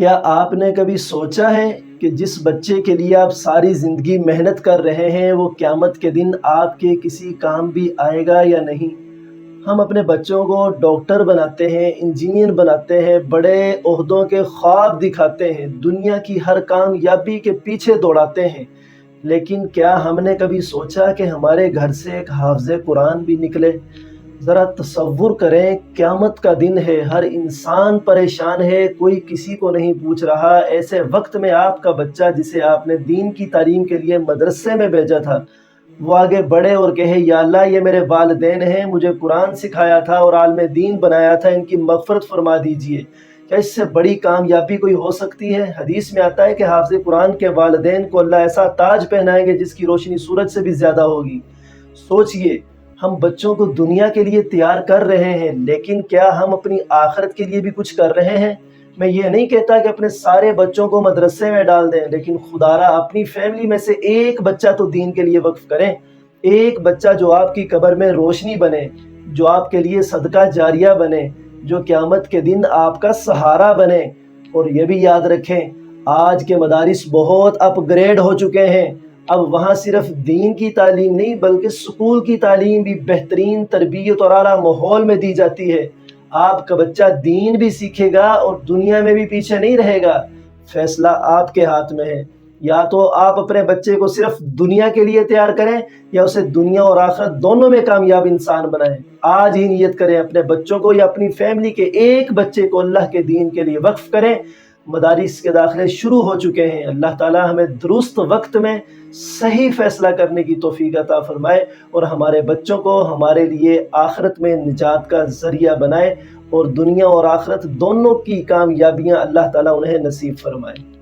کیا آپ نے کبھی سوچا ہے کہ جس بچے کے لیے آپ ساری زندگی محنت کر رہے ہیں وہ قیامت کے دن آپ کے کسی کام بھی آئے گا یا نہیں؟ ہم اپنے بچوں کو ڈاکٹر بناتے ہیں، انجینئر بناتے ہیں، بڑے عہدوں کے خواب دکھاتے ہیں، دنیا کی ہر کامیابی کے پیچھے دوڑاتے ہیں، لیکن کیا ہم نے کبھی سوچا کہ ہمارے گھر سے ایک حافظ قرآن بھی نکلے؟ ذرا تصور کریں، قیامت کا دن ہے، ہر انسان پریشان ہے، کوئی کسی کو نہیں پوچھ رہا۔ ایسے وقت میں آپ کا بچہ جسے آپ نے دین کی تعلیم کے لیے مدرسے میں بھیجا تھا، وہ آگے بڑھے اور کہے یا اللہ یہ میرے والدین ہیں، مجھے قرآن سکھایا تھا اور عالم دین بنایا تھا، ان کی مغفرت فرما دیجئے۔ کیا اس سے بڑی کامیابی کوئی ہو سکتی ہے؟ حدیث میں آتا ہے کہ حافظ قرآن کے والدین کو اللہ ایسا تاج پہنائیں گے جس کی روشنی سورج سے بھی زیادہ ہوگی۔ سوچئے، ہم بچوں کو دنیا کے لیے تیار کر رہے ہیں، لیکن کیا ہم اپنی آخرت کے لیے بھی کچھ کر رہے ہیں؟ میں یہ نہیں کہتا کہ اپنے سارے بچوں کو مدرسے میں ڈال دیں، لیکن خدارا اپنی فیملی میں سے ایک بچہ تو دین کے لیے وقف کریں۔ ایک بچہ جو آپ کی قبر میں روشنی بنے، جو آپ کے لیے صدقہ جاریہ بنے، جو قیامت کے دن آپ کا سہارا بنے۔ اور یہ بھی یاد رکھیں، آج کے مدارس بہت اپ گریڈ ہو چکے ہیں۔ اب وہاں صرف دین کی تعلیم نہیں بلکہ سکول کی تعلیم بھی بہترین تربیت اور اعلیٰ ماحول میں دی جاتی ہے۔ آپ کا بچہ دین بھی سیکھے گا اور دنیا میں بھی پیچھے نہیں رہے گا۔ فیصلہ آپ کے ہاتھ میں ہے، یا تو آپ اپنے بچے کو صرف دنیا کے لیے تیار کریں یا اسے دنیا اور آخرت دونوں میں کامیاب انسان بنائیں۔ آج ہی نیت کریں، اپنے بچوں کو یا اپنی فیملی کے ایک بچے کو اللہ کے دین کے لیے وقف کریں۔ مدارس کے داخلے شروع ہو چکے ہیں۔ اللہ تعالی ہمیں درست وقت میں صحیح فیصلہ کرنے کی توفیق عطا فرمائے اور ہمارے بچوں کو ہمارے لیے آخرت میں نجات کا ذریعہ بنائے اور دنیا اور آخرت دونوں کی کامیابیاں اللہ تعالی انہیں نصیب فرمائے۔